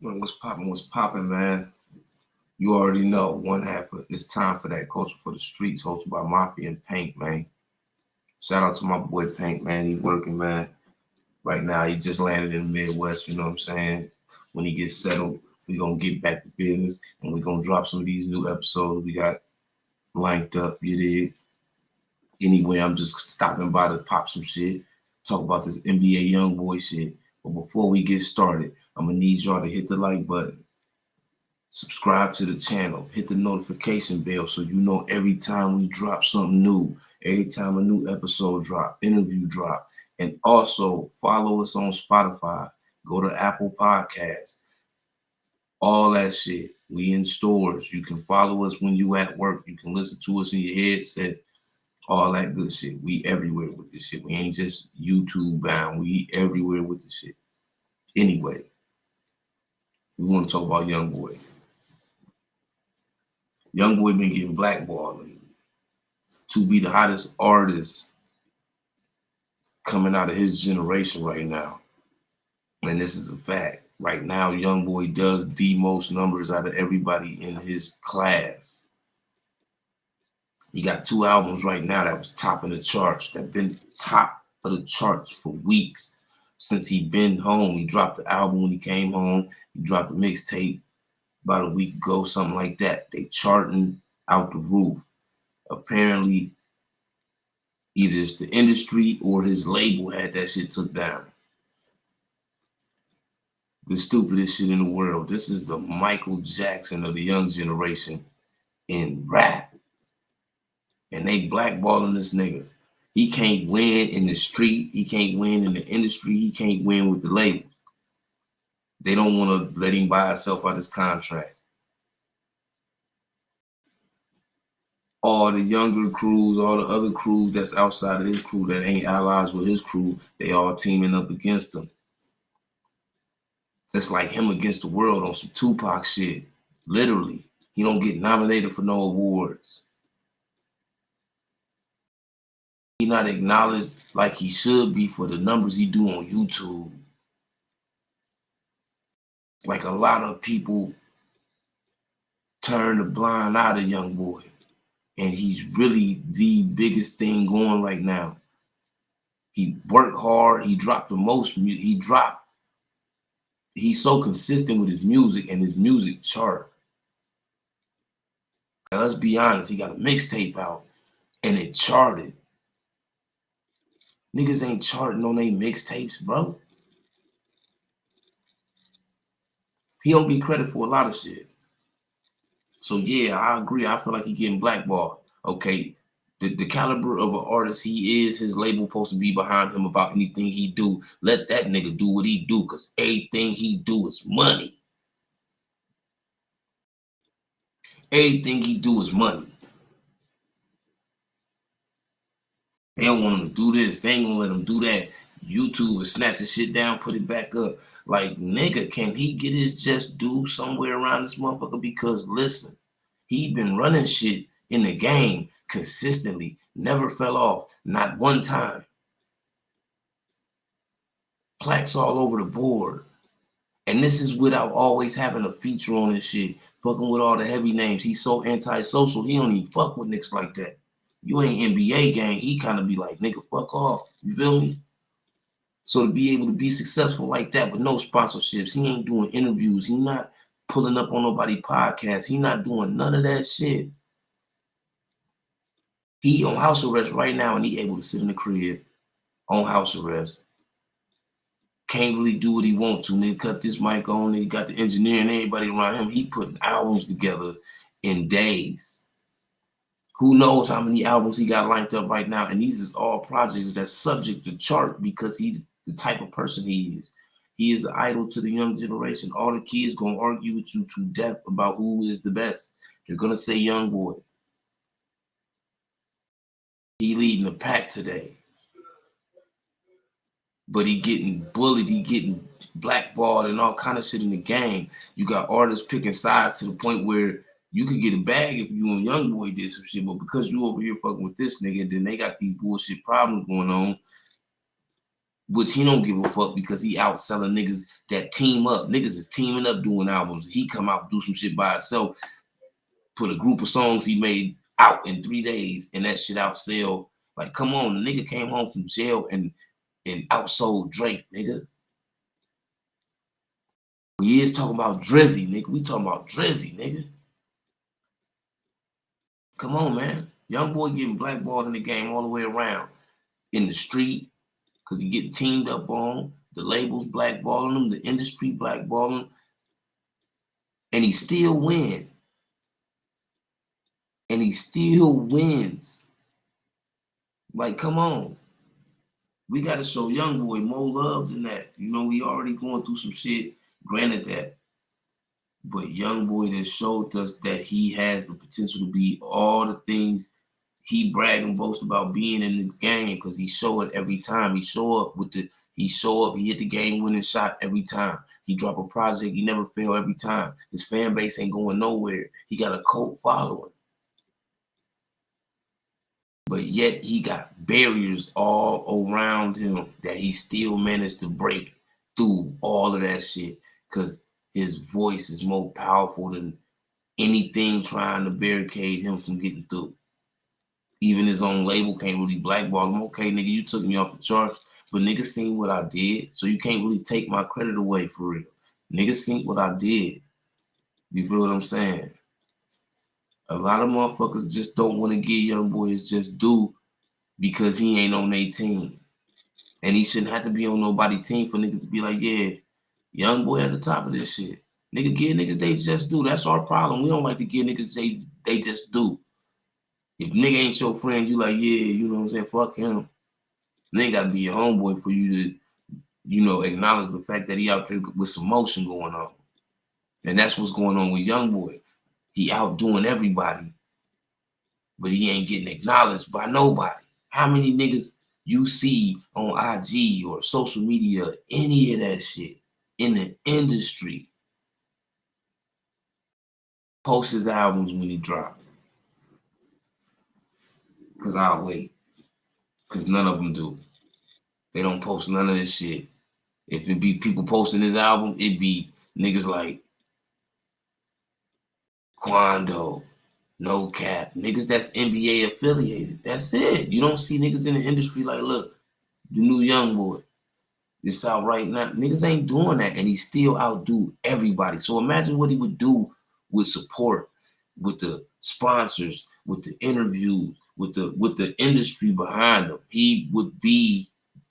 Well, what's popping, man? You already know one half of it's time for that culture for the streets, hosted by Mafia and Paint, man. Shout out to my boy Paint, man. He working, man. Right now, he just landed in the Midwest. You know what I'm saying? When he gets settled, we gonna get back to business, and we gonna drop some of these new episodes we got lined up. You did. Anyway, I'm just stopping by to pop some shit, talk about this NBA Youngboy shit. But before we get started, I'm gonna need y'all to hit the like button. Subscribe to the channel, hit the notification bell so you know every time we drop something new, every time a new episode drop, interview drop. And also follow us on Spotify, go to Apple Podcasts, all that shit. We in stores. You can follow us when you at work. You can listen to us in your headset, all that good shit. We everywhere with this shit. We ain't just YouTube bound. We everywhere with this shit. Anyway, we want to talk about Youngboy. Youngboy been getting blackballed lately to be the hottest artist coming out of his generation right now. And this is a fact. Right now, Youngboy does the most numbers out of everybody in his class. He got 2 albums right now that was topping the charts, that been top of the charts for weeks since he been home. He dropped the album when he came home. He dropped a mixtape about a week ago, something like that. They charting out the roof. Apparently, either it's the industry or his label had that shit took down. The stupidest shit in the world. This is the Michael Jackson of the young generation in rap. And they blackballing this nigga. He can't win in the street. He can't win in the industry. He can't win with the labels. They don't want to let him buy himself out his contract. All the younger crews, all the other crews that's outside of his crew that ain't allies with his crew, they all teaming up against him. It's like him against the world on some Tupac shit. Literally. He don't get nominated for no awards. He not acknowledged like he should be for the numbers he do on YouTube. Like a lot of people turn the blind eye to Youngboy. And he's really the biggest thing going right now. He worked hard. He dropped the most. He's so consistent with his music and his music chart. Now, let's be honest. He got a mixtape out and it charted. Niggas ain't charting on their mixtapes, bro. He don't get credit for a lot of shit. So yeah, I agree. I feel like he getting blackballed. Okay, the caliber of an artist he is, his label supposed to be behind him about anything he do. Let that nigga do what he do, cause everything he do is money. Everything he do is money. They don't want him to do this. They ain't gonna let him do that. YouTube is snatching shit down, put it back up. Like, nigga, can he get his just due somewhere around this motherfucker? Because listen, he been running shit in the game consistently, never fell off, not one time. Plaques all over the board. And this is without always having a feature on his shit, fucking with all the heavy names. He's so antisocial, he don't even fuck with niggas like that. You ain't NBA gang, he kind of be like, nigga, fuck off. You feel me? So to be able to be successful like that with no sponsorships, he ain't doing interviews, he not pulling up on nobody podcast, he not doing none of that shit. He on house arrest right now and he able to sit in the crib on house arrest. Can't really do what he want to. Nigga cut this mic on, nigga got the engineer and everybody around him. He putting albums together in days. Who knows how many albums he got lined up right now? And these is all projects that's subject to chart because he's the type of person he is. He is an idol to the young generation. All the kids gonna argue with you to death about who is the best. They're gonna say Youngboy. He leading the pack today. But he getting bullied, he getting blackballed and all kind of shit in the game. You got artists picking sides to the point where you could get a bag if you and Youngboy did some shit, but because you over here fucking with this nigga, then they got these bullshit problems going on. which he don't give a fuck because he out selling niggas that team up. Niggas is teaming up doing albums. He come out do some shit by himself, put a group of songs he made out in 3 days, and that shit outsell. Like, come on, the nigga came home from jail and outsold Drake, nigga. We is talking about Drizzy, nigga. We talking about Drizzy, nigga. Come on, man. Youngboy getting blackballed in the game all the way around. In the street, because he getting teamed up on. The labels blackballing him, the industry blackballing him. And he still win. And he still wins. Like, come on. We got to show Youngboy more love than that. You know, we already going through some shit. Granted that. But Youngboy just showed us that he has the potential to be all the things he brag and boast about being in this game, because he show it every time. He show up, he hit the game winning shot every time. He drop a project, he never fail every time. His fan base ain't going nowhere. He got a cult following. But yet he got barriers all around him that he still managed to break through all of that shit, because his voice is more powerful than anything trying to barricade him from getting through. Even his own label can't really blackball him. Okay, nigga, you took me off the charts, but niggas seen what I did, so you can't really take my credit away for real. Niggas seen what I did. You feel what I'm saying? A lot of motherfuckers just don't want to give Youngboy his just due because he ain't on their team. And he shouldn't have to be on nobody's team for niggas to be like, yeah, Youngboy at the top of this shit. Nigga, give niggas they just do. That's our problem. We don't like to give niggas they just do. If nigga ain't your friend, you like, yeah, you know what I'm saying? Fuck him. Nigga gotta be your homeboy for you to, you know, acknowledge the fact that he out there with some motion going on. And that's what's going on with Youngboy. He outdoing everybody, but he ain't getting acknowledged by nobody. How many niggas you see on IG or social media, any of that shit, in the industry, post his albums when he drop? Because I'll wait. Because none of them do. They don't post none of this shit. If it be people posting his album, it be niggas like Quando, No Cap, niggas that's NBA affiliated. That's it. You don't see niggas in the industry like, look, the new Youngboy. It's out right now. Niggas ain't doing that, and he still outdo everybody. So imagine what he would do with support, with the sponsors, with the interviews, with the industry behind him. He would be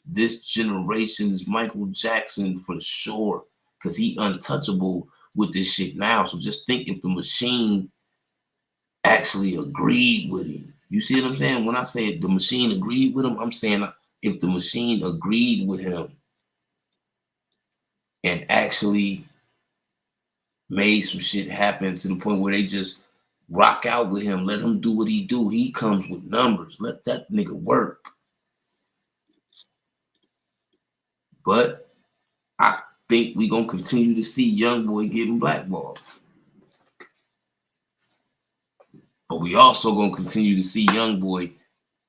this generation's Michael Jackson for sure, because he untouchable with this shit now. So just think if the machine actually agreed with him. You see what I'm saying? When I say the machine agreed with him, I'm saying if the machine agreed with him and actually made some shit happen to the point where they just rock out with him, let him do what he do. He comes with numbers. Let that nigga work. But I think we gonna continue to see Youngboy getting blackballed. But we also gonna continue to see Youngboy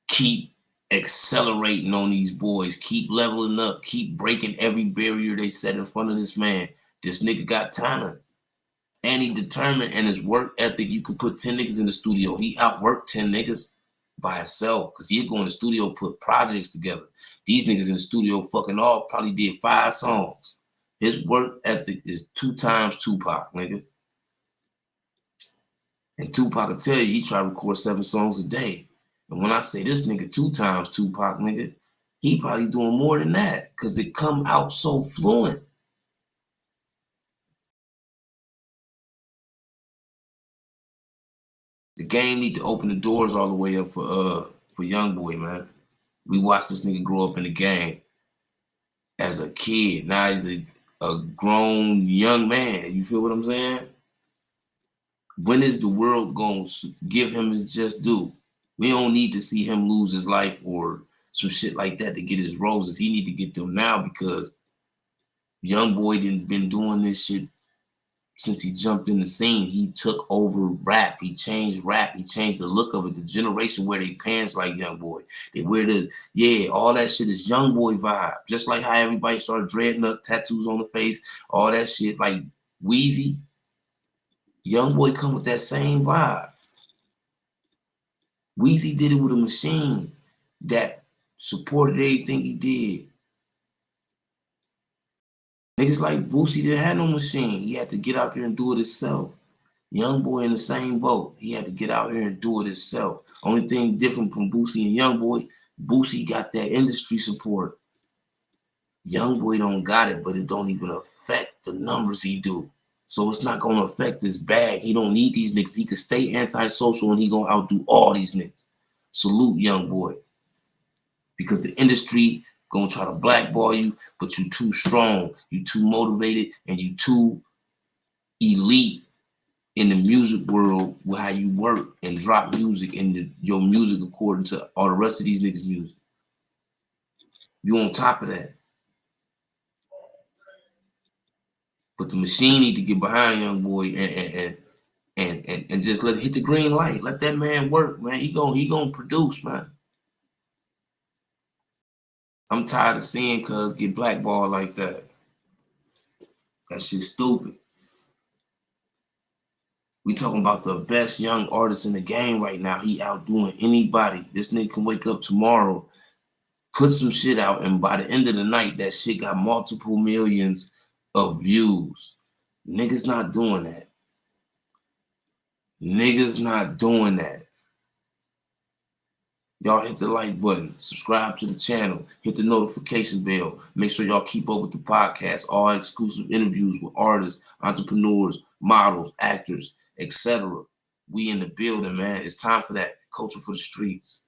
keep accelerating on these boys, keep leveling up, keep breaking every barrier they set in front of this man. This nigga got talent. And he determined, and his work ethic, you could put 10 niggas in the studio. He outworked 10 niggas by himself, because he'd go in the studio, put projects together. These niggas in the studio fucking all probably did 5 songs. His work ethic is 2 times Tupac, nigga. And Tupac will tell you, he try to record 7 songs a day. And when I say this nigga 2 times Tupac, nigga, he probably doing more than that, because it come out so fluent. The game need to open the doors all the way up for Youngboy, man. We watched this nigga grow up in the game as a kid. Now he's a grown young man. You feel what I'm saying? When is the world going to give him his just due? We don't need to see him lose his life or some shit like that to get his roses. He need to get them now, because Youngboy been doing this shit since he jumped in the scene. He took over rap. He changed rap. He changed the look of it. The generation wear their pants like Youngboy. They wear all that shit is Youngboy vibe. Just like how everybody started dreading up, tattoos on the face, all that shit. Like Weezy, Youngboy come with that same vibe. Weezy did it with a machine that supported everything he did. Niggas like Boosie didn't have no machine. He had to get out there and do it himself. Youngboy in the same boat. He had to get out here and do it himself. Only thing different from Boosie and Youngboy, Boosie got that industry support. Youngboy don't got it, but it don't even affect the numbers he do. So it's not gonna affect his bag. He don't need these niggas. He can stay antisocial and he gonna outdo all these niggas. Salute Youngboy. Because the industry gonna try to blackball you, but you too strong, you too motivated, and you too elite in the music world with how you work and drop music and your music according to all the rest of these niggas' music. You on top of that. But the machine need to get behind Youngboy and just let it hit the green light. Let that man work, man. He gonna produce, man. I'm tired of seeing cuz get blackballed like that. That shit's stupid. We talking about the best young artist in the game right now. He outdoing anybody. This nigga can wake up tomorrow, put some shit out, and by the end of the night, that shit got multiple millions of views. Niggas not doing that. Niggas not doing that. Y'all hit the like button, subscribe to the channel, hit the notification bell. Make sure y'all keep up with the podcast, all exclusive interviews with artists, entrepreneurs, models, actors, etc. We in the building, man. It's time for that. Culture for the streets.